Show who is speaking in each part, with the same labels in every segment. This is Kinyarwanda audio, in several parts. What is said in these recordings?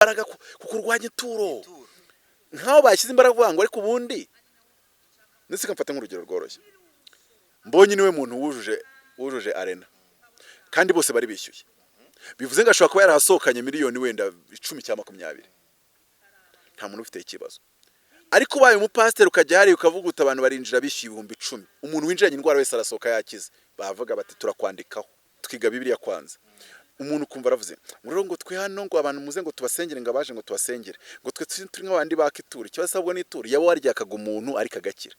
Speaker 1: imbaraga kukurwanya ituro nkaho bashyize imbaraga vuga ngo ariko ubundi ndetse kamfata nk'urugero rworoshye Mbonyi niwe muntu wujuje arena kandi bose bari bishyuye bivuze ngo ashobora kuba yarahasohokanye miliyoni wenda 10 cyangwa 20 nta muntu ufite ikibazo ariko ubaye umupasiteri ukajya hari ukavuga uti abantu barinjira bishyuye 10,000 umuntu winjiranye indwara wese arasohoka yakize bavuga bati turakwandikaho twiga Bibiliya kwanza umuntu kumva aravuze ngo twe hano ngo abantu muze ngo tubasengere ngo abaje ngo tubasengere ngo twe turi nk'abandi bakitura cyabasabwo n'ituro yabo waryakaga umuntu ariko agakira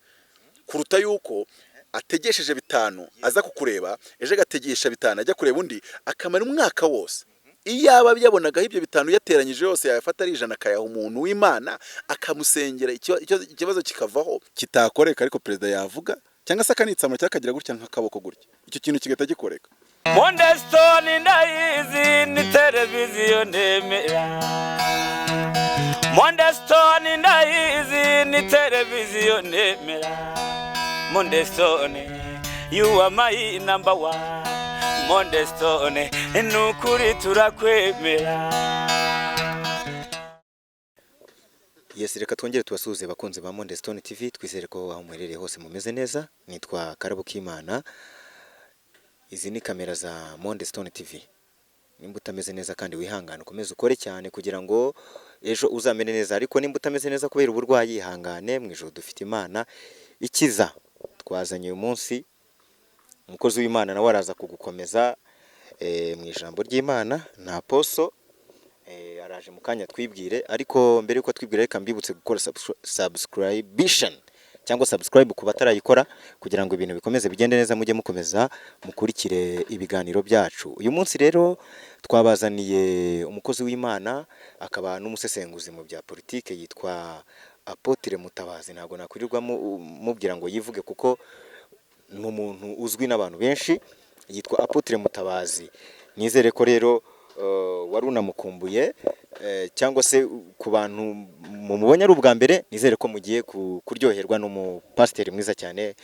Speaker 1: kuruta yuko ategesheje 5 aza kukureba eje gategesha 5 ajya kureba undi akamara umwaka wose iyaba byabonaga ibyo 5 yateranyije yose yafata ari 100 akayaha umuntu w'Imana akamusengera ikibazo kikavaho kitakoreka ariko perezida yavuga cyangwa se akanitsamura cyakagira gutya nk'akaboko gutya icyo kintu kigata gikoreka
Speaker 2: Mondestone ndayizi ni televiziyo nemera Mondestone ndayizi ni televiziyo nemera Mondestone you are my number 1 Mondestone nukuri turakwemera.
Speaker 3: Yes, reka twongere tubasuhuze bakunze ba Mondestone TV twizere ko aho muherereye hose mumeze neza. Nitwa Karabo Kimana. Izi ni kamera za Mondestone TV. Nimba utameze neza kandi wihangana ukomeze ukore cyane kugira ngo ejo uzamene neza, ariko nimba utameze neza kubera uburwayi ihangane, mwijoro dufite Imana ikiza. Twazanye uyu munsi umukozi w'Imana nawe araza kugukomeza mu ijambo ry'Imana na Aposo araje mu kanya twibwire, ariko mbere yuko twibwire reka mbibutse gukora subscription cyangwa subscribe ku batarayikora kugira ngo ibintu bikomeze bigende neza, mujye mukomeza mukurikire ibiganiro byacu. Uyu munsi rero twabazaniye umukozi w'Imana akaba n'umusesenguzi mu bya politike yitwa Apotre Mutabazi. Ntago nakwirirwa mubwira ngo yivuge kuko ni umuntu uzwi n'abantu benshi, yitwa Apotre Mutabazi. Nizere ko rero wari unamukumbuye cyangwa se ku bantu mumubonye ari ubwa mbere, nizere ko mugiye kuryoherwa n'umupasiteri mwiza cyane,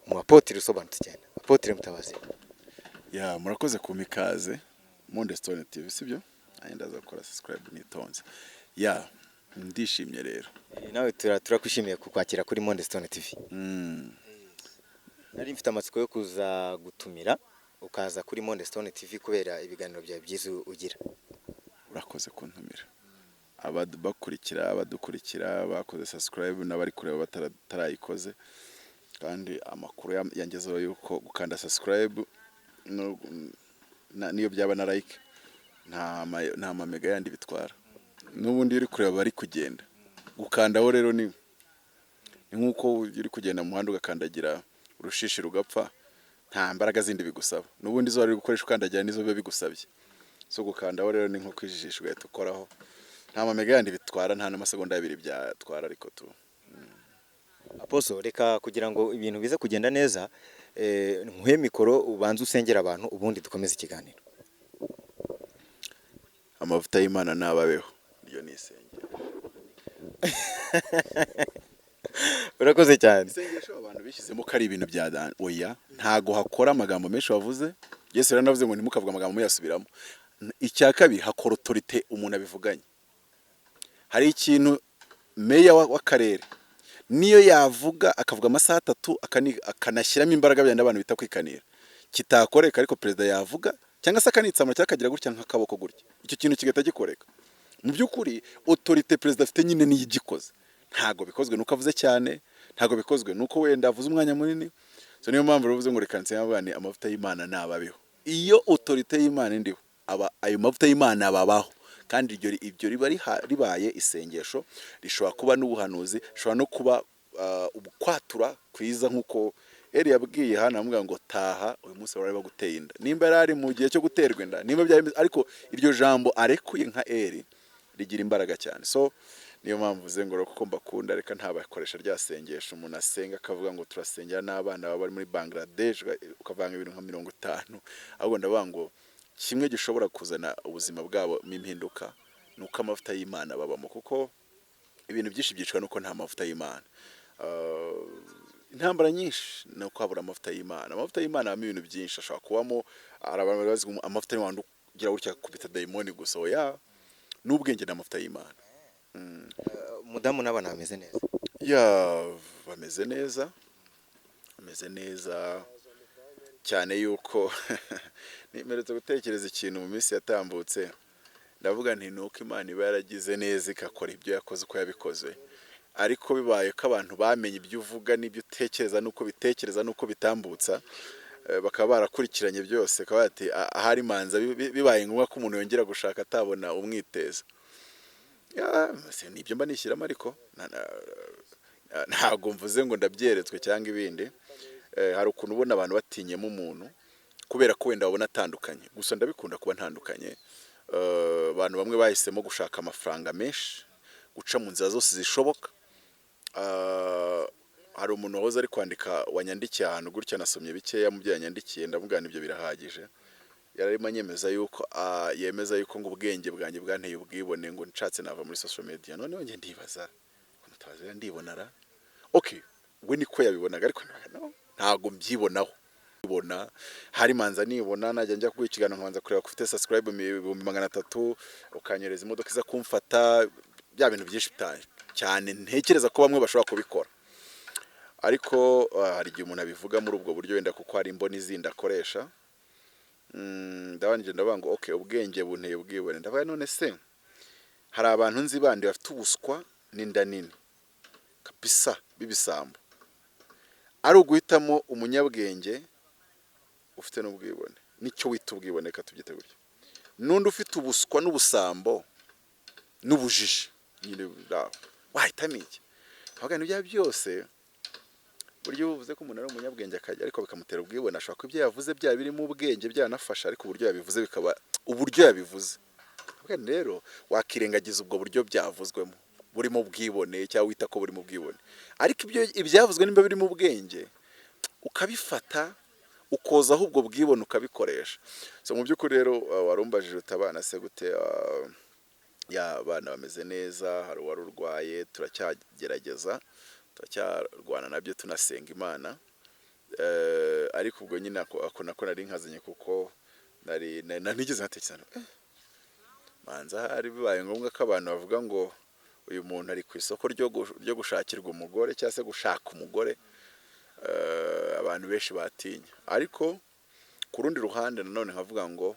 Speaker 3: mu Apotre usobanutse cyane. Apotre Mutabazi.
Speaker 1: Ya murakoze ku mikaze Mondestone TV sibyo ndaza gukora subscribe nitonze. Ya ndishimye rero.
Speaker 3: Nawe turakwishimiye kukwakira kuri Mondestone TV. Nari mfite amatsiko yo kuza gutumira ukaza kuri Mondestone TV kubera ibiganiro bya byiza ugira.
Speaker 1: Urakoze kuntumira. Abadukurikira bakoze subscribe n'abari kureba batarayikoze, kandi amakuru yangezeho yuko gukanda subscribe niyo byaba na like nta mamega yandi bitwara, n'ubundi uri kureba bari kugenda gukandaho rero ni nkuko uri kugenda mu muhanda ugakandagira urushishi rugapfa, nta mbaraga zindi bigusaba, n'ubundi zo ari gukoresha ukandagira nizo biba bigusabye. So gukandaho rero ni nko kwijijisha ugahita ukoraho, nta mamega yandi bitwara, nta n'amasegonda 2 byatwara ariko tu.
Speaker 3: Aposo, reka kugira ngo ibintu bize kugenda neza nkuhe mikoro ubanze usengera abantu ubundi dukomeze ikiganiro.
Speaker 1: Amavuta y'Imana nababeho iyo nisengera.
Speaker 3: Urakoze cyane.
Speaker 1: Isengesho abantu bishyizemo ko ari ibintu bya oya, ntago hakora amagambo menshi wavuze. Yesu rero navuze ngo ntimukavuga amagambo muyasubiramo. Icya kabiri hakora autorité umuntu abivuganye. Hari ikintu meya w'akarere niyo yavuga akavuga amasaha 3 akanashyiramo imbaraga byanda abantu bita kwikanira kitakoreka, ariko perezida yavuga cyangwa se akanitsamura cyakagira gutya nk'akaboko gutya, icyo kintu kigata gikoreka. Mu by'ukuri autorité perezida afite nyine ni igikoze, ntago bikozwe nuko avuze cyane, ntago bikozwe nuko wenda avuze umwanya munini. So niyo mpamvu ruvuze ngo reka nsengane amavuta y'Imana nababeho. Iyo autorité y'Imana ndiho ayo mavuta y'Imana babaho, kandi ibyo ribaye isengesho rishobora kuba n'ubuhanuzi, rishobora no kuba ubukwatura kwiza nkuko Eri yabwiye hana amuga ngo taha uyu munsi bari baguteye inda, nimba yari mu gihe cyo guterwa inda, nimba byari, ariko iryo jambo arekuye nka Eri rigira imbaraga cyane. So niyo mpamvu zengoro kuko mbakunda, reka ntabakoresha rya sengesho umuntu asenga akavuga ngo turasengera n'abana baba bari muri Bangladesh ukavanga ibintu nka 50, ahubwo ndavuga ngo kimwe gishobora kuzana ubuzima bwabo impinduka nuko amavuta y'Imana babamo, kuko ibintu byinshi byicwa nuko nta mavuta y'Imana. Intambara nyinshi no kwabura amavuta y'Imana. Amavuta y'Imana amwe ibintu byinshi ashobora kubamo, arabantu bazi amavuta y'Imana ugira gutya kubita daimoni gusa. Oya, n'ubwenge n'amavuta y'Imana.
Speaker 3: umudamu n'abana bameze neza.
Speaker 1: Ya bameze neza, bameze neza cyane yuko nimeretse gutekereza ikintu mu minsi yatambutse, ndavuga nti nuko Imana iba yaragize neza ikakora ibyo yakoze uko yabikoze, ariko bibaye ko abantu bamenye ibyo uvuga n'ibyo utekereza n'uko bitekereza n'uko bitambutsa, bakaba barakurikiranye byose, akaba ati ahari manza bibaye ngombwa ko umuntu yongera gushaka atabona umwiteza. Nibyo mba nishyiramo, ariko ntabwo mvuze ngo ndabyeretswe cyangwa ibindi. Hari ukuntu ubona abantu batinyemo umuntu kubera ko wenda babona atandukanye, gusa ndabikunda kuba ntandukanye. Abantu bamwe bahisemo gushaka amafaranga menshi, guca mu nzira zose zishoboka. Hari umuntu wahoze ari kwandika wanyandikiye ahantu gutya, nasomye bikeya mu byo yanyandikiye, ndavuga ibyo birahagije. Yararimo anyemeza yuko yemeza yuko ngo ubwenge bwanjye bwanteye ubwibone, ngo nshatse nava muri social media. Noneho njye ndibaza, Mutabazi ndibonara, okay, we niko yabibonaga, ariko ntago mbyibonaho. Ibona hari manza nibona najya njya kwikigana nkabanza kureba ko ufite subscribe 300, ukanyereza imodoka iza kumfata, bya bintu byinshi cyane ntekereza ko bamwe bashobora kubikora. Ariko hari igihe umuntu abivuga muri ubwo buryo wenda kuko hari imboni zindi akoresha. Ndabanije ndavuga ngo okay, ubwenge bunteye ubwibone. Ndavuga none se hari abantu nzi bandi bafite ubuswa n'inda nini kabisa bibisambo, ari uguhitamo umunyabwenge ufite n'ubwibone, nicyo wita ubwibone, ka tubyite gutyo, n'undi ufite ubuswa n'ubusambo n'ubujiji, nyine wahitamo iki? Ndavuga ibyo byose buryo uvuze ko umuntu ari umunyabwenge akajya, ariko bikamutera ubwibone, ashobora ko ibyo yavuze byaba birimo ubwenge byanafasha, ariko uburyo yabivuze bikaba uburyo yabivuze. Rero wakirengagiza ubwo buryo byavuzwemo burimo ubwibone, cyangwa wita ko burimo ubwibone, ariko ibyavuzwe nimba birimo ubwenge ukabifata ukozaho ubwo bwibone ukabikoresha. So mu by'ukuri rero warumbajije utabana se gute? Ya bana bameze neza, hari uwari urwaye, turacyagerageza, turacyarwana nabyo, tunasenga Imana. Ariko ubwo nyine ako nako nari nkazanye, kuko nigeze nkatekereza manza hari bibaye ngombwa ko abantu bavuga ngo uyu muntu ari ku isoko ryo gushakirwa umugore cyangwa se gushaka umugore. Abantu benshi batinya, ariko ku rundi ruhande nanone nkavuga ngo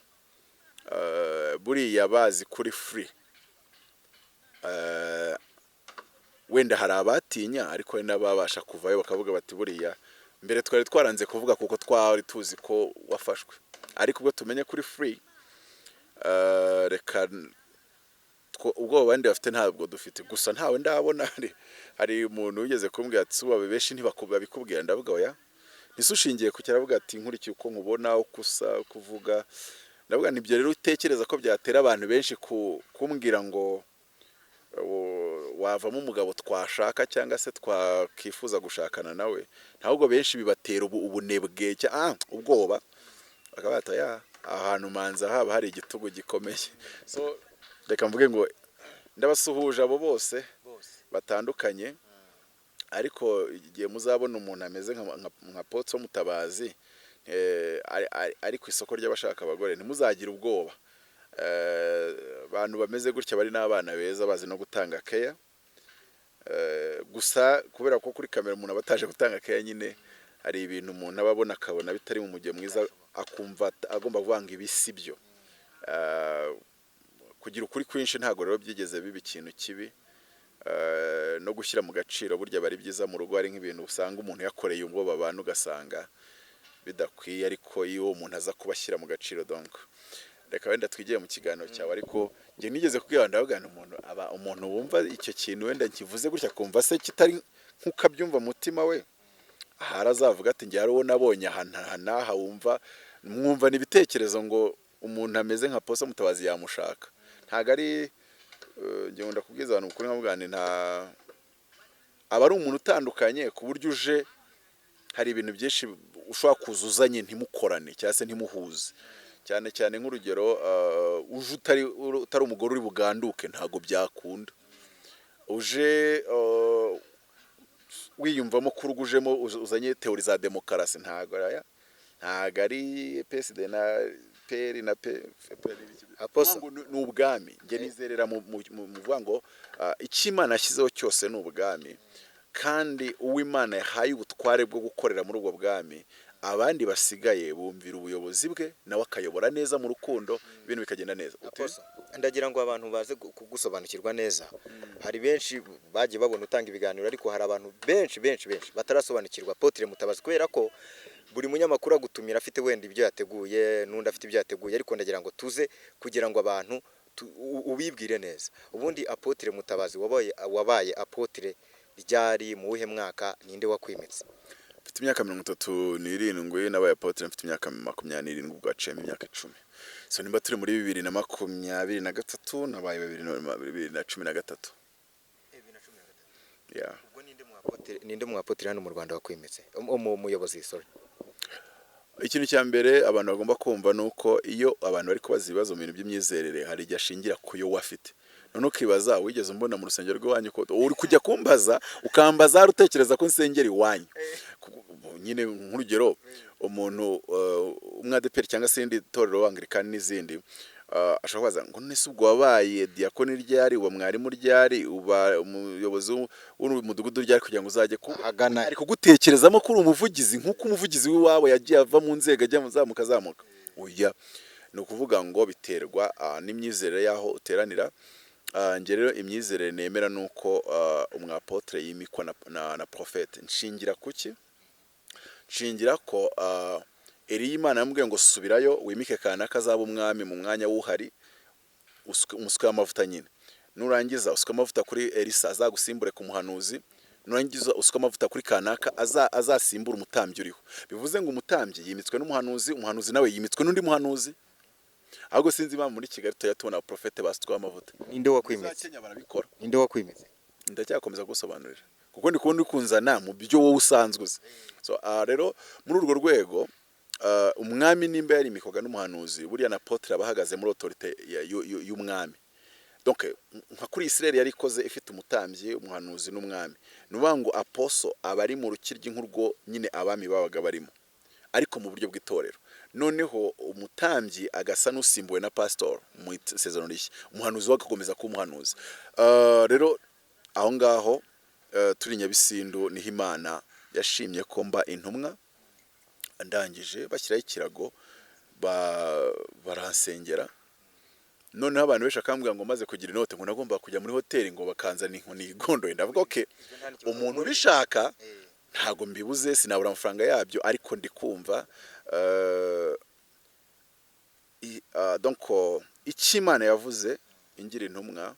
Speaker 1: buriya bazi kuri free, wenda hari abatinya, ariko hari n'ababasha kuvayo bakavuga bati buriya mbere twari twaranze kuvuga kuko twari tuzi ko wafashwe, ariko ubwo tumenye kuri free, reka ubwo bandi bafite ntabwo dufite. Gusa ntawe ndabona hari umuntu wigeze kumbwira ati suba benshi ntibakubwira, ndavuga oya, nisushingiye ku cyaravuga ati nkurikiye uko nkubona, uko usa, kuvuga. Ndavuga nibyo rero utekereza ko byatera abantu benshi kumbwira ngo wavamo umugabo twashaka cyangwa se twakifuza gushakana nawe, ntabwo benshi bibatera ubunebwe ubwoba, bakabata ya ahantu manza haba hari igitugu gikomeye. So reka mvuge ngo ndabasuhuje abo bose batandukanye, ariko igihe muzabona umuntu ameze nka Apotre Mutabazi ari ku isoko ry'abashaka abagore, ntimuzagire ubwoba. Abantu bameze gutya bari n'abana beza, bazi no gutanga care. Gusa kubera ko kuri kamera umuntu abataje gutanga care, nyine hari ibintu umuntu ababona akabona bitari mu mujye mwiza, akumva agomba kuvanga ibisi byo. Kugira ukuri kwinshi ntago rero byigeze biba ikintu kibi, no gushyira mu gaciro burya bari byiza mu rugo. Ari nk'ibintu usanga umuntu yakoreye ubwo babana ugasanga bidakwiye, ariko iyo umuntu aza kubashyira mu gaciro. Donc reka wenda twigiye mu kiganiro cyawe, ariko nge nigeze kubwira ndabagana umuntu wumva icyo kintu wenda nkivuze gutya kumva se kitari nkuko abyumva mutima we, harazavuga ati nge hari uwo nabonye aha wumva mwumva n'ibitekerezo ngo umuntu ameze nka Apotre Mutabazi yamushaka. Ntago ari nge ngunda kubwiza abantu ukuri nkabugane, aba ari umuntu utandukanye ku buryo uje hari ibintu byinshi ushobora kuzuzanye ntimukorane cyangwa se ntimuhuze. Cyane cyane nk'urugero uje utari umugore uri buganduke, ntago byakunda. Uje wiyumvamo ko urugujemo uzanye teori za demokarasi, ntago ari PSD FPR na
Speaker 3: Apostle.
Speaker 1: ni ubwami nge nizerera mu vuga ngo icyo Imana yashyizeho cyose ni ubwami kandi uw'Imana yahaye ubutware bwo gukorera muri ubwo bwami abandi basigaye bumvira ubuyobozi bwe nawe akayobora neza mu rukundo ibintu bikagenda neza.
Speaker 3: Ndagira ngo abantu baze kugusobanukirwa neza. Hari benshi bagiye babona utanga ibiganiro ariko hari abantu benshi batarasobanukirwa Apotre Mutabazi kubera ko buri munyamakuru agutumira afite wenda ibyo yateguye n'undi afite ibyo yateguye ariko ndagira ngo tuze kugira ngo abantu ubibwire neza. Ubundi Apotre Mutabazi wabaye Apotre ryari mu wuhe mwaka ninde wakwimitse?
Speaker 1: Mfite imyaka 37 nabaye Apotre mfite imyaka 27 bwaciyemo imyaka 10. So nimba turi muri 2023 nabaye 2013. Yeah.
Speaker 3: Ubwo ninde mu Apotre hano mu Rwanda wakwimitse? Umuyobozi sorry.
Speaker 1: Ikintu cya mbere abantu bagomba kumva nuko iyo abantu bari kubaza ibibazo mu bintu by'imyizerere hari igihe ashingira ku yo wafite. None ukibaza wigeze mbona mu rusengero rw'iwanyu ko uri kujya kumbaza ukambaza utekereza ko nsengera iwanyu. Nyine nk'urugero umuntu umwadeperi cyangwa se indi torero Anglikani n'izindi ashobora kubaza ngo nese ubwo wabaye diakoni ryari uba mwarimu ryari uba umuyobozi w'umudugudu ryari kugira ngo uzajye
Speaker 3: Hagana
Speaker 1: ariko gutekerezamo ko uri umuvugizi nk'uko umuvugizi w'iwawe yagiye ava mu nzego ajya muzamuka oya ni ukuvuga ngo biterwa n'imyizerere yaho uteranira. Nge rero imyizerere nemera nuko umwapotre yimikwa na profete. Nshingira kuki? Nshingira ko Imana yambwiye ngo subirayo wimike kanaka azaba umwami mu mwanya wuhari umusuka y'amavuta nyine. Nurangiza usuka amavuta kuri Elisa azagusimbure ku muhanuzi. Nurangiza usuka amavuta kuri kanaka azasimbura umutambyi uriho. Bivuze ngo umutambyi yimitswe n'umuhanuzi, umuhanuzi nawe yimitswe n'undi muhanuzi. Ahubwo sinzi impamvu muri Kigali tuyatubona profete basutwa amavuta.
Speaker 3: Ninde wakwimitse?
Speaker 1: Kenya barabikora.
Speaker 3: Ninde wakwimitse?
Speaker 1: Ndacyakomeza gusobanurira kuko ndi kubona ukunzana mu byo wowe usanzwe uzi. So rero muri urwo rwego umwami nimba yari imikoga n'umuhanuzi buriya na Apotre abahagaze muri autorité y'umwami. Donc nka kuri Israel yari ikoze ifite umutambyi umuhanuzi n'umwami. Nuvuga ngo apostle abari mu rukiryi nk'urwo nyine abami babaga barimo ariko mu buryo bw'itorero. Noneho umutambyi agasa n'usimbuwe na pastor mu sezon rishya. Umuhanuzi wagakomeza ku muhanuzi. Rero aho ngaho turi Nyabisindu niho Imana yashimye ko mba intumwa ndangije bashyiraho ikirago baransengera. Noneho abantu benshi akambwira ngo maze kugira inote ngo nagomba kujya muri hoteli ngo bakanza n'inkoni igondoye. Ndavuga okay umuntu bishaka ntago mbibuze sinabura amafaranga yabyo ariko ndi kumva donc icyo Imana yavuze ingira intumwa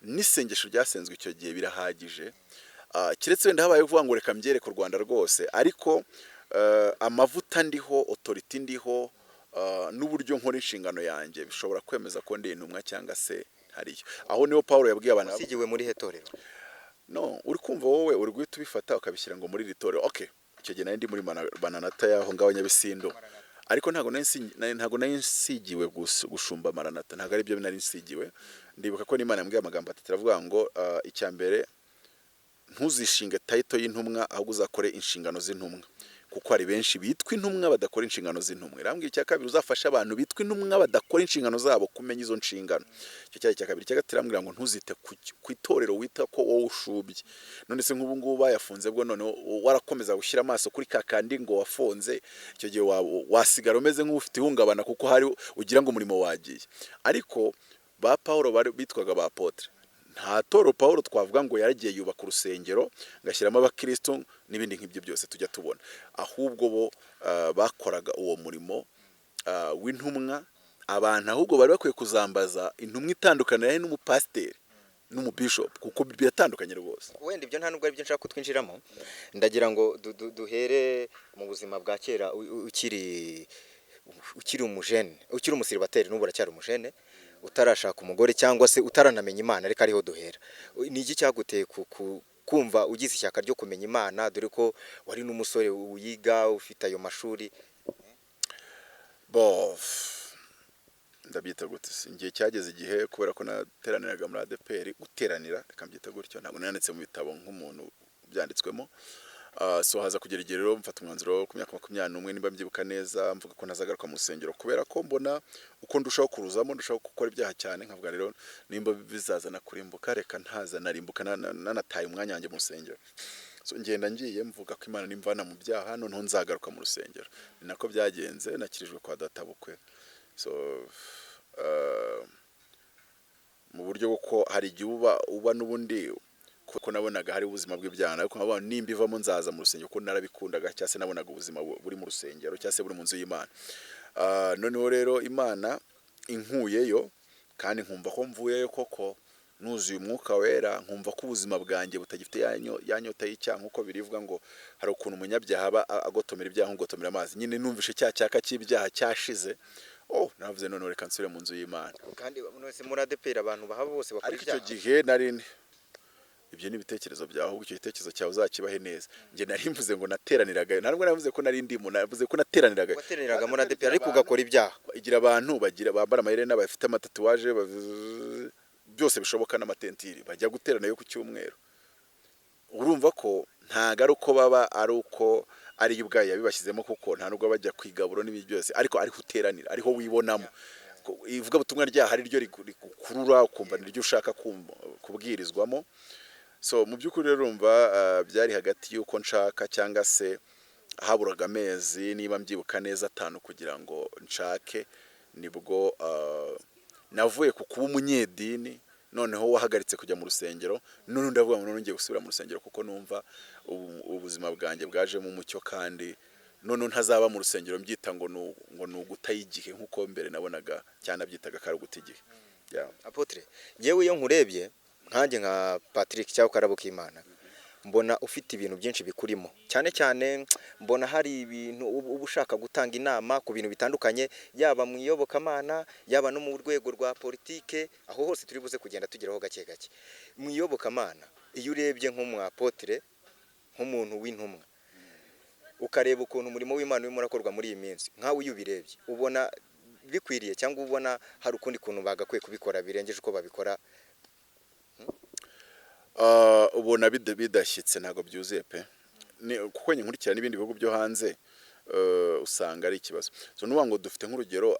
Speaker 1: n'isengesho ryasenzwe icyo gihe birahagije. Kiretse wenda habaye uvuga ngo reka mbyereke u Rwanda rwose ariko amavuta ndiho authority ndiho n'uburyo nkora inshingano yanjye bishobora kwemeza ko ndi intumwa cyangwa se hariyo. Aho niho Paulo yabwiye abantu
Speaker 3: usigiwe muri hetorero.
Speaker 1: No uri kumva wowe uri guhita ubifata ukabishyira ngo muri ritorero. Okay icyo gihe nari ndi muri Maranatha yaho ngaho Nyabisindu ariko ntago nari nsigiwe gushumba Maranatha. Ntago ari byo nari nsigiwe. Ndibuka ko n'Imana yambwiye amagambo atatu avuga ngo icya mbere ntuzishinge title y'intumwa ahubwo uzakore inshingano z'intumwa kuko hari benshi bitwa intumwa badakora inshingano z'intumwa. Irambwiye icya kabiri uzafasha abantu bitwa intumwa badakora inshingano zabo kumenya izo nshingano. Icyo cyari icya kabiri. Icya gatatu irambwira ngo ntuzite ku itorero wita ko wowe ushubye. None se nk'ubu ngubu bayafunze bwo none warakomeza gushyira amaso kuri kakandi ngo wafonze icyo gihe wasigara umeze nk'ufite ihungabana kuko hari ugira ngo umurimo wagiye. Ariko ba Paulo bitwaga ba Apotre. Nta toro Paulo twavuga ngo yaragiye yubaka urusengero ngashyiramo abakristo n'ibindi nk'ibyo byose tujya tubona. Ahubwo bo bakoraga uwo murimo w'intumwa. Abantu ahubwo bari bakwiye kuzambaza intumwa itandukanye n'umupasiteri n'umubishop kuko biratandukanye rwose.
Speaker 3: Wenda ibyo nta nubwo ari byo nshaka kutwinjiramo. Ndagira ngo duhere mu buzima bwa kera ukiri umujene ukiri umusiribateri n'ubu uracyari umujene utarashaka umugore cyangwa se utaranamenya Imana reka ariho duhera. Ni iki cyaguteye kumva ugize ishyaka ryo kumenya Imana dore ko wari n'umusore uyiga ufite ayo mashuri?
Speaker 1: Ndabyita gute ngiye cyageze igihe kubera ko nateraniraga muri ADPR guteranira reka mbyita gutyo ntabwo nanditse mu bitabo nk'umuntu byanditswemo. So haza kugera igihe rero mfata umwanzuro ku myaka 21 nimba mbyibuka neza, mvuga ko ntazagaruka mu rusengero kubera ko mbona uko ndushaho kuruzamo, ndushaho gukora ibyaha cyane, nkavuga rero nimba bizazana kurimbuka reka ntaza narimbuka nanataye umwanya wanjye mu rusengero. So ngenda ngiye mvuga ko Imana nimvana mu byaha noneho nzagaruka mu rusengero. Ni nako byagenze, nakirijwe kwa data bukwe. So mu buryo bwo hari igihe uba n'ubundi kuko nabonaga hari ubuzima bw'ibyana, ariko nkabona nimba ivamo nzaza mu rusengero ko narabikundaga, cyase nabonaga ubuzima buri mu rusengero cyase buri mu nzu y'Imana. Noneho rero Imana inkuyeyo kandi nkumva ko mvuyeyo koko nuzuye umwuka wera, nkumva ko ubuzima bwanjye butagifite yanyota y'icyaha nkuko birivuga ngo hari ukuntu umunyabyaha aba agotomera ibyaha ngotomera amazi. Nyine numvishe cyaka cy'ibyaha cyashize. Navuze none reka nsubire mu nzu y'Imana.
Speaker 3: Kandi mwese muradepera abantu bahaba bose bakora
Speaker 1: ibyaha. Ariko icyo gihe nari ibyo ni ibitekerezo byawe, ahubwo icyo gitekerezo cyawe uzakibahe neza. Nge nari mvuze ngo nateraniraga, ntabwo navuze ko nari ndimo, navuze ko nateraniraga.
Speaker 3: Wateraniraga muradepera ariko ugakora ibyaha.
Speaker 1: Igira abantu bambara amayerena, bafite amatatuwaje, byose bishoboka n'amatentiri, bajya guterana yo ku cyumweru. Urumva ko ntago ari uko baba ari uko ari ubwayo yabibashyizemo, kuko nta nubwo bajya kwigaburo n'ibi byose, ariko ari guteranira, ariho wibonamo. Ivuga butumwa ryaha ari ryo rikurura ukumva niryo ushaka kubwirizwamo. So mu by'ukuri rero urumva byari hagati y'uko nshaka cyangwa se haburaga amezi niba mbyibuka neza 5 kugira ngo nshake, nibwo navuye ku kuba umunyedini noneho wahagaritse kujya mu rusengero. None ndavuga ngo none ngiye gusubira mu rusengero kuko numva ubuzima bwanjye bwaje mu mucyo, kandi none ntazaba mu rusengero mbyita ngo nugutaye igihe nkuko mbere nabonaga cyane byitaga kari guta igihe.
Speaker 3: Apotre, yewe iyo nkurebye nkanjye nka Patrick cyangwa Karabo k'Imana, mbona ufite ibintu byinshi bikurimo, cyane cyane mbona hari ibintu uba ushaka gutanga inama ku bintu bitandukanye, yaba mu iyobokamana, yaba no mu rwego rwa politike, aho hose turi buze kugenda tugeraho gake gake. Mu iyobokamana iyo urebye nk'umu Apotre, nk'umuntu w'intumwa, ukareba ukuntu umurimo w'Imana urimo urakorwa muri iyi minsi, nkawe iyo ubirebye ubona bikwiriye cyangwa ubona hari ukundi kuntu bagakwiye kubikora birengeje uko babikora?
Speaker 1: Ubona bidashyitse ntago byuzuye pe, kuko nkurikira n'ibindi bihugu byo hanze usanga ari ikibazo. So nuba ngo dufite nk'urugero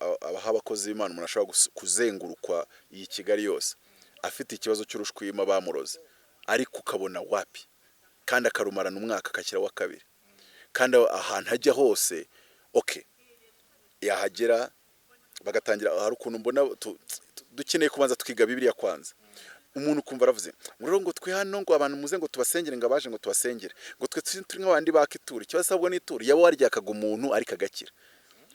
Speaker 1: abakozi b'Imana umuntu ashobora kuzengurukwa iyi Kigali yose afite ikibazo cy'urushwima bamuroze, ariko ukabona wapi, kandi akarumarana umwaka akakira wa kabiri, kandi ahantu hajya hose yahagera bagatangira. Hari ukuntu mbona dukeneye kubanza twiga Bibiliya kwanza. Umuntu kumva aravuze ngo twe hano ngo abantu muze ngo tubasengere, ngo abaje ngo tubasengere, ngo twe turi nk'abandi bakitura. Ikibazo sabwo n'ituru yaba waryakaga umuntu ariko agakira,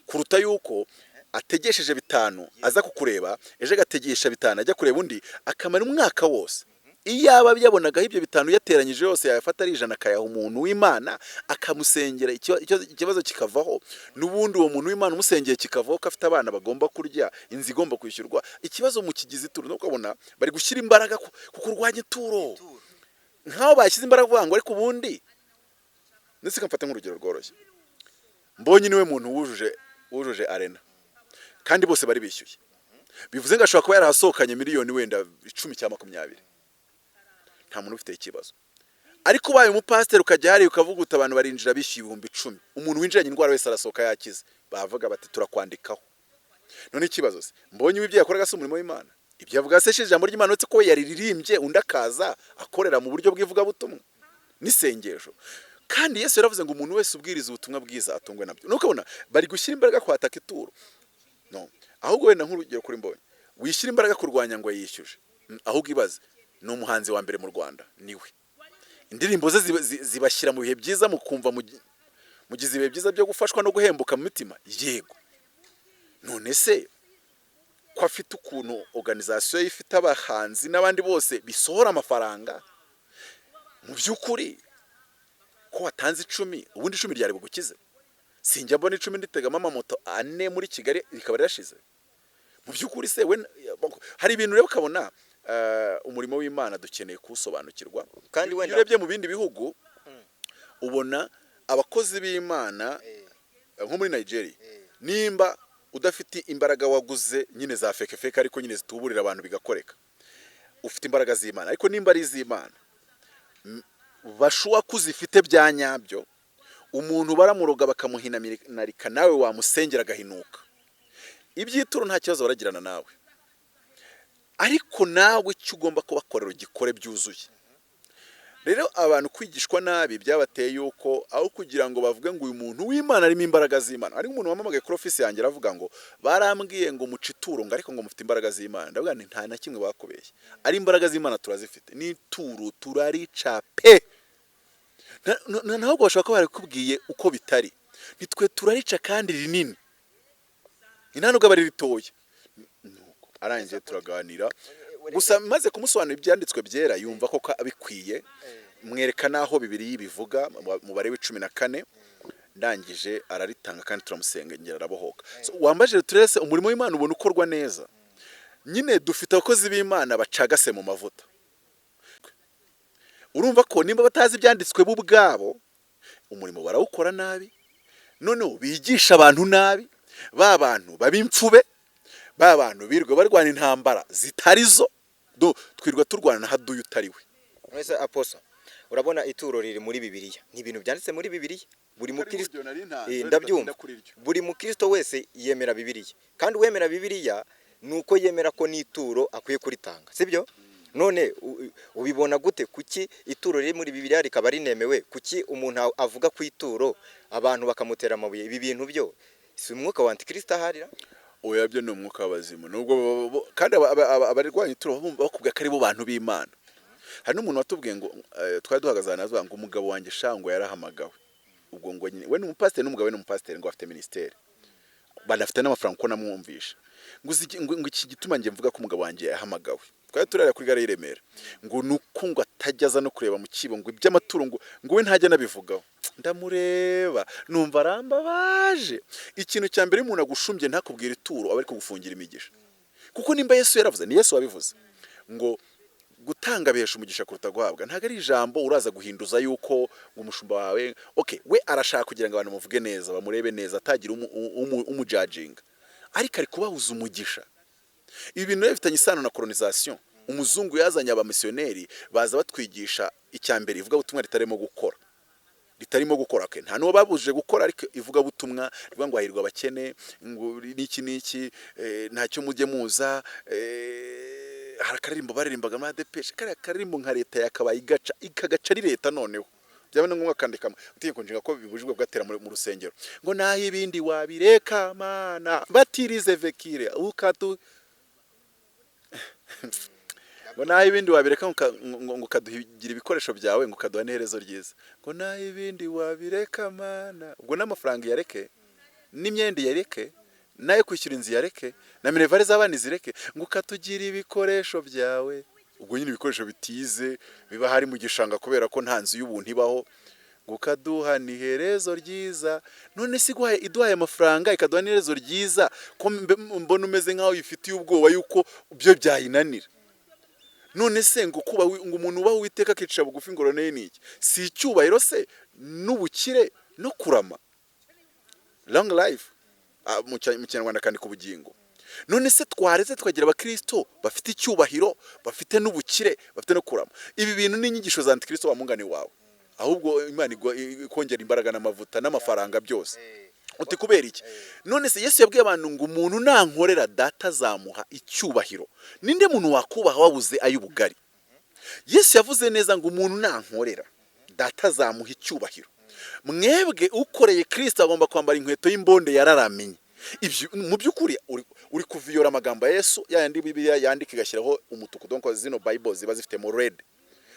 Speaker 1: kuruta yuko ategesheje 5 aza kukureba, eje gategesha 5 ajya kureba undi akamara umwaka wose. Iyaba byabonagaho ibyo 5 yateranyije yose yafata ari 100 akayaha umuntu w'Imana akamusengera, ikibazo kikavaho. Nubundi uwo muntu w'Imana umusengeye kikavaho ko afite abana bagomba kurya, inzi igomba kwishyurwa. Ikibazo mu kigize ituro no kubona bari gushyira imbaraga ku kurwanya ituro, nkaho bashyize imbaraga vuga ngo ariko ubundi nese kamfata nk'urugero rworoshye. Mbonyi niwe muntu wujuje arena kandi bose bari bishyuye, bivuze ngo ashobora kuba yarahasohokanye miliyoni wenda 10 cyangwa 20. Nta muntu ufite ikibazo, ariko ubaye umupasiteri ukajya hari ukavuga uti abantu barinjira bishyuye 10,000, umuntu winjiranye indwara wese arasohoka yakize, bavuga bati turakwandikaho. None ikibazo se Mbonyi w'ibyo yakoraga se umurimo w'Imana? Ibyo yavuga se ijambo ry'Imana uretse ko yariririmbye undi akaza akorera mu buryo bw'ivuga butumwa n'isengesho. Kandi Yesu yaravuze ngo umuntu wese ubwiriza ubutumwa bwiza atungwe nabyo. Nuko ubona bari gushyira imbaraga kwataka ituro. No, ahubwo wenda nk'urugero kuri Mbonyi wishyira imbaraga kurwanya ngo yishyuje, ahubwo ibaze ni umuhanzi wa mbere mu Rwanda, niwe indirimbo ze zibashyira mu bihe byiza, mukumva mugize ibihe byiza byo gufashwa no guhembuka mu mitima. Yego, none se ko afite ukuntu organization ifite abahanzi n'abandi bose bisohora amafaranga, mu by'ukuri ko watanze 10 ubundi 10 ryari bugukize? Sinjya mbona 10 nditegama amamoto 4 muri Kigali bikaba yarashize. Mu by'ukuri se hari ibintu rero ukabona umurimo w'Imana dukeneye kusobanukirwa. Kandi wenda urebye mu bindi bihugu ubona abakozi b'Imana nko muri Nigeria, nimba udafite imbaraga waguze nyine za feke ariko nyine zituburira abantu bigakoreka, ufite imbaraga z'Imana. Ariko nimba ari iz'Imana bashuwa kuzifite bya nyabyo, umuntu baramuroga bakamuhinarika nawe wamusengera agahinuka. Iby'ituro nta kibazo baragirana nawe, ariko nawe icyo ugomba kubakorera ugikore byuzuye. Rero abantu kwigishwa nabi byabateye yuko aho kugira ngo bavuge ngo uyu muntu w'Imana arimo imbaraga z'Imana. Ari umuntu wamamagaye kuri office yanjye aravuga ngo barambwiye ngo muce ituro ngo ariko ngo mufite imbaraga z'Imana. Ndavuga nti nta na kimwe bakubeshye, ari imbaraga z'Imana turazifite, n'ituro turarica pe. Naho bashaka ko barakubwiye uko bitari, nitwe turarica kandi rinini, intanubwo bari ritoye. Arangiye turaganira, gusa maze kumusobanurira ibyanditswe byera yumva ko abikwiye, mwereka naho Bibiliya bivuga mubare w'14, ndangije araritanga kandi turamusengera arabohoka. Wambaje turese umurimo w'Imana ubona ukorwa neza. Nyine dufite abakozi b'Imana bacagase mu mavuta. Urumva ko nimba batazi ibyanditswe bo ubwabo, umurimo barawukora nabi, noneho bigisha abantu nabi, ba bantu babimfube, ba bantu birwa barwana intambara zitari zo, twirwa turwana na haduye utariwe.
Speaker 3: Mwese Apotre, urabona ituro riri muri Bibiliya, ni ibintu byanditse muri Bibiliya. Buri mukristo ndabyumva, buri mukristo wese yemera Bibiliya, kandi wemera Bibiliya nuko yemera ko n'ituro akwiye kuritanga, sibyo? None ubibona gute kuki ituro riri muri Bibiliya rikaba rinemewe? Kuki umuntu avuga ku ituro abantu bakamutera amabuye? Ibi bintu byo si umwuka wa antikristo aharira?
Speaker 1: Oya, byo ni umwuka w'abazimu. Nubwo kandi abarirwanya ituro bakubwira ko ari bo bantu b'Imana. Hari n'umuntu watubwiye ngo twari duhagaze nazo ngo umugabo wanjye shango yarahamagawe. Ubwo ngo we ni umupasiteri n'umugabo we ni umupasiteri ngo afite ministeri, banafite n'amafaranga ko namwumvisha. Ngo iki gituma ngiye mvuga ko umugabo wanjye yahamagawe. Twari turara kuri gare y'Iremera ngo nuko ngo atajyaza no kureba mu kibo ngo iby'amaturo ngo we ntajya nabivugaho. Ndamureba numva arambabaje. Ikintu cya mbere umuntu agushumbye ntakubwira ituro aba ari kugufungira imigisha, kuko nimba Yesu yaravuze, ni Yesu wabivuze ngo gutanga bihesha umugisha kuruta guhabwa. Ntago ari ijambo uraza guhinduza yuko umushumba wawe we arashaka kugira ngo abantu muvuge neza, bamurebe neza, atagira umujudging, ariko ari kubahuza umugisha. Ibi bintu bifitanye isano na colonization. Umuzungu yazanye abamisiyoneri baza batwigisha icyambere ivuga butumwa ritarimo gukora, nta nuwo babujije gukora, ariko ivuga butumwa rivuga ngo hahirwa abakene, ngo niki ntacyo mujye muza. Harakarimbo baririmbaga na depeche, kare karimbo nka leta yakabaye ikagaca ari leta. Noneho byabona ngombwa kandika utegeko nshinga ko bibujijwe bwatera mu rusengero ngo naho ibindi wabireka mana batirize vekire ukatu ngo naho ibindi wabireka ngo kaduhigira ibikoresho byawe ngo kaduha neherezo ryiza, ngo naho ibindi wabireka mana. Ubwo n'amafaranga yareke, n'imyenda yareke, nayo kwishyura inzu yareke, na minervare z'abana zireke, ngo katugira ibikoresho byawe. Ubwo nyine ibikoresho bitize biba hari mu gishanga kubera ko nta nzu y'ubuntu ibaho, ngo kaduha niherezo ryiza. None si iduhaye amafaranga ikaduha niherezo ryiza, ko mbona umeze nkaho yifitiye ubwoba yuko byo byayinanira. None se ngo umuntu ubaho Uwiteka akicisha bugufi ngo roneye niki? Si icyubahiro se n'ubukire no kurama, long life mu Kinyarwanda kandi ku bugingo. None se twareze twagira abakristo bafite icyubahiro, bafite n'ubukire, bafite no kurama. Ibi bintu ni inyigisho za antikristo wa mungani wawe, ahubwo Imana ikongera imbaraga n'amavuta n'amafaranga byose. Uti kubera iki? None se Yesu yabwiye abantu ngo umuntu nankorera data azamuha icyubahiro. Ninde muntu wakubaha wabuze ay'ubugari? Yesu yavuze neza ngo umuntu nankorera data azamuha icyubahiro. Mwebwe ukoreye Kristo agomba kwambara inkweto y'imbonde yararamenye. Ibyo mu by'ukuri uri kuviyora amagambo ya Yesu, yandi Bibiliya yandika igashyiraho umutuku, donc zino Bible ziba zifite mo red,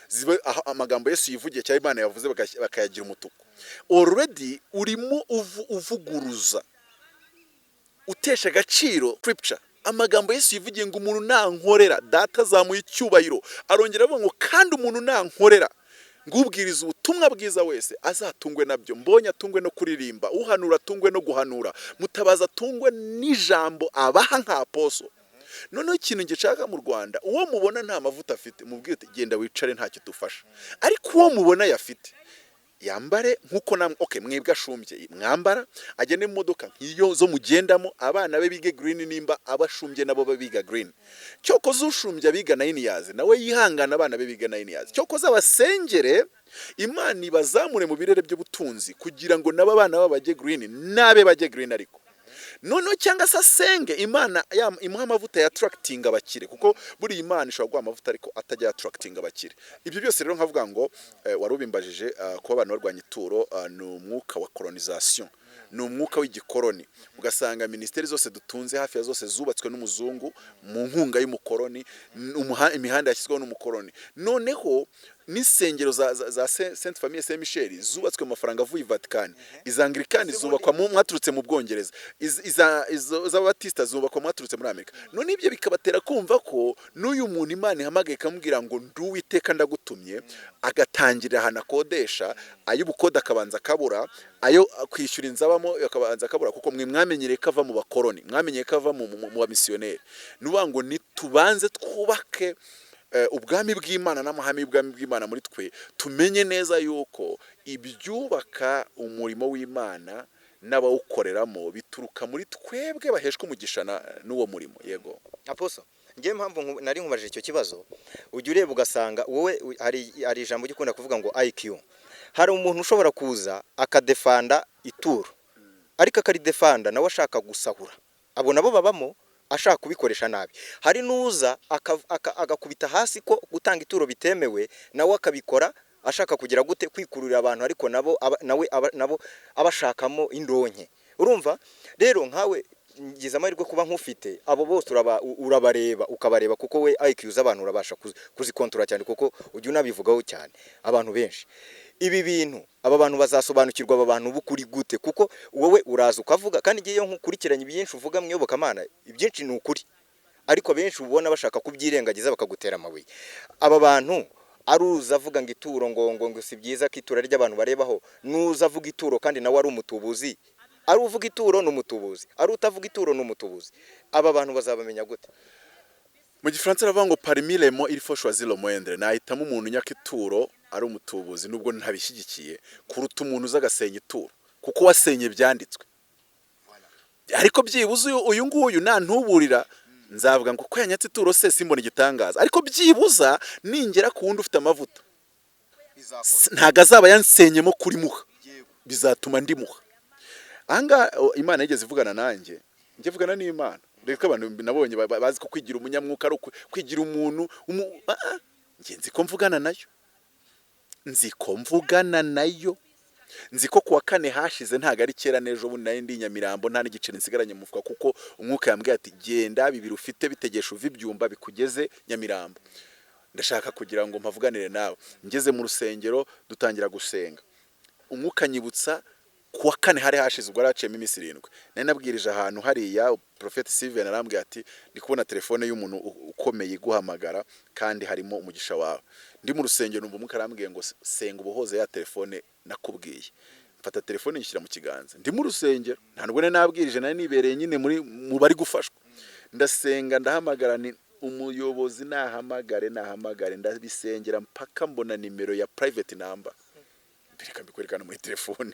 Speaker 1: ziba amagambo Yesu yivugiye cyangwa Imana yavuze bakayagira umutuku. Already urimo uvuguruza, utesha agaciro scripture. Amagambo Yesu yivugiye ngo umuntu nankorera data azamuha icyubahiro, arongera avuga ngo kandi umuntu nankorera ngubwiriza ubutumwa bwiza wese azatungwe nabyo. Mbonyi atungwe no kuririmba, uhanura atungwe no guhanura, Mutabazi atungwe n'ijambo abaha nka Apotre. None ikintu ngishaka mu Rwanda, uwo mubona nta mavuta afite mubwire genda wicare ntacyo tufasha, ariko uwo mubona yafite yambare nkuko namwe mwebwe ashumbye mwambara, agende mu modoka nk'iyo zo mugendamo, abana be bige green nimba abashumbye nabo babiga green. Cyokoze ushumbye abiga 9 years nawe yihangana abana be biga 9 years. Cyokoze abasengere Imana ibazamure mu birere by'ubutunzi kugira ngo nabo abana babajye green nabe bajye green ariko noneho cyangwa se asenge Imana imuha amavuta ya attracting abakire, kuko buri Imana ishobora guha amavuta ariko atajya attracting abakire. Ibyo byose rero nkavuga ngo warubimbajije ko abantu barwanya ituro ni umwuka wa colonization, ni umwuka w'igikoroni. Ugasanga ministeri zose dutunze hafi ya zose zubatswe n'umuzungu mu nkunga y'umukoroni, imihanda yashyizweho n'umukoroni. Noneho n'isengero za Sainte Famille Saint Michel zubatswe mu mafaranga avuye i Vatican, izangirikani zubakwa mwaturutse mu Bwongereza, z'abatista zubakwa mwaturutse muri Amerika. None ibyo bikabatera kumva ko n'uyu muntu Imana ihamagaye kamubwira ngo nduwiteka ndagutumye, agatangirira hana kodesha, ay'ubukode akabanza kabura, ayo kwishyura inzabamo akabanza kabura, kuko mwe mwamenyereye kava mu bakoroni, mwamenyereye kava mu bamisiyoneri. Nuba ngo nitubanze twubake ubwami bw'Imana n'amahame y'ubwami bw'Imana muri twe, tumenye neza yuko ibyubaka umurimo w'Imana n'abawukoreramo bituruka muri twebwe baheshwe umugisha n'uwo murimo. Yego
Speaker 3: Aposo, ngiye mpamvu nari nkubaje icyo kibazo, ujya ureba ugasanga wowe hari ijambo gikunda kuvuga ngo IQ. Hari umuntu ushobora kuza akadefanda ituro ariko akaridefanda nawe ashaka gusahura, abo nabo babamo ashaka kubikoresha nabi. Hari nuza agakubita hasi ko gutanga ituro bitemewe, nawe akabikora ashaka kugira gute kwikururira abantu, ariko nabo abashakamo indonke. Urumva rero nkawe ngize amahirwe kuba nkufite abo bose urabareba ukabareba, kuko we IQ z'abantu urabasha kuzikontorora cyane, kuko ujya unabivugaho cyane abantu benshi. Ibi bintu aba bantu bazasobanukirwa aba bantu bukuri gute? Kuko wowe uraza ukavuga, kandi ngiye nkukurikiranye byinshi uvuga mu iyobokamana, ibyinshi ni ukuri, ariko benshi ubona bashaka kubyirengagiza bakagutera amabuye. Aba bantu aruza avuga ngo ituro ngo si byiza ko ituro ry'abantu barebaho, nuza avuga ituro kandi nawe ari umutubuzi, ari uvuga ituro n'umutubuzi, ari utavuga ituro n'umutubuzi. Aba bantu bazabamenya gute?
Speaker 1: Mu Gifaransa ravuga ngo parmi les mots il faut choisir le moindre. Nahitamo umuntu nyaka ituro ari umutubuzi nubwo ntabishyigikiye, kuruta umuntu uza agasenya ituro, kuko wasenye byanditswe. Ariko byibuze uyu nguyu nantuburira nzavuga ngo ko yanyatse ituro se simbona igitangaza, ariko byibuza ningera ku wundi ufite amavuta ntago azaba yansenyemo kuri muha, bizatuma ndimuha. Anga Imana yigeze ivugana nanjye, njye vugana n'Imana. Reka abantu nabonye bazi ko kwigira umunyamwuka ari kwigira umuntu njye nzi ko mvugana nayo, nzi ko kuwa kane hashize ntago ari kera n'ejo bundi nari ndi Nyamirambo, nta n'igiceri nsigaranye mu mufuka, kuko umwuka yambwiye ati genda bibiri ufite bitegesha uva ibyumba bikugeze Nyamirambo. Ndashaka kugira ngo mpavuganire nawe. Ngeze mu rusengero dutangira gusenga, umwuka nyibutsa kuwa kane hari hashize ubwo araciyemo iminsi 7. Nari nabwirije ahantu hariya Prophet Steven arambwiye ati ndi kubona telefone y'umuntu ukomeye iguhamagara kandi harimo umugisha wawe. Ndi mu rusengero numva umwuka arambwiye ngo senga ubuhoze ya telefone nakubwiye. Mfata telefone nyishyira mu kiganza, ndi mu rusengero nta nubwo nabwirije, nari nibereye nyine mu bari gufashwa. Ndasenga ndahamagara ni umuyobozi nahamagare ndabisengera mpaka mbona nimero ya private number. Bireka mbikwerekana muri telefone,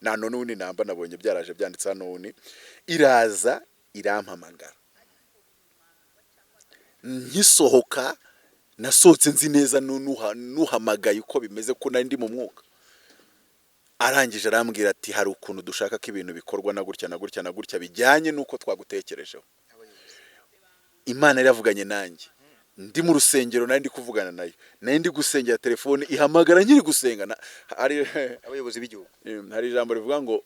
Speaker 1: nano n'undi namba nabonye byaraje byanditse hano, iraza irampamagara. Nkisohoka nasohotse nzi neza nuhamagaye uko bimeze ko nari ndi mu mwuka. Arangije arambwira ati hari ukuntu dushaka ko ibintu bikorwa na gutya bijyanye nuko twagutekerejeho. Imana yaravuganye nanjye ndi mu rusengero, nari ndi kuvugana nayo, nari ndi gusengera, telefone ihamagara nkiri gusenga. Ari
Speaker 3: abayobozi b'igihugu
Speaker 1: hari ijambo rivuga ngo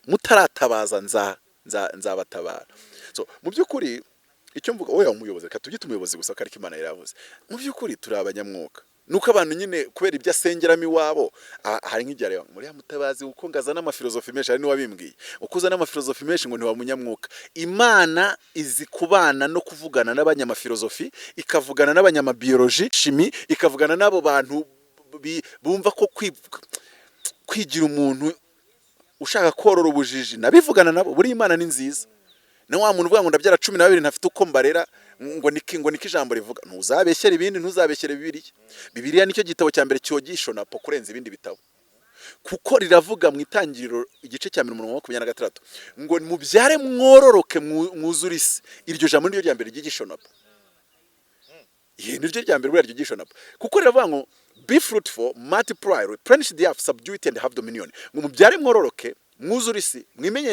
Speaker 1: mutaratabaza nzabatabara. So mu by'ukuri icyo mvuga oya umuyobozi, reka tugite umuyobozi gusa kariko Imana yaravuze. Mu by'ukuri turi abanyamwuka, nuko abantu nyine kubera ibyo asengeramo iwabo. Hari nk'igihe muri Mutabazi uko ngazana amafilozofi menshi, hari n'uwabimbwiye uko uzana amafilozofi menshi ngo ntiwa munyamwuka. Imana izi kubana no kuvugana n'abanyamafilozofi, ikavugana n'abanyamabiology chimie, ikavugana n'abo bantu bumva ko kwigira umuntu ushaka korora ubujiji, nabivugana nabo. Buri Imana ni nziza, na wa muntu uvuga ngo ndabyara 12 ntafite uko mbarera ngo niki ijambo rivuga ntuzabeshyera ibindi ntuzabeshyere Bibiliya nicyo gitabo cya mbere cyogishona po kurenza ibindi bitabo kuko riravuga mu itangiriro igice cya 26 ngo mubyare mwororoke mwuzure isi iryo jambo niryo rya mbere ryigishona po niryo rya mbere bwa ryigishona po kuko riravuga ngo be fruitful multiply replenish the earth subdue it and have dominion ngo mubyare mwororoke mwuzure isi mwimenye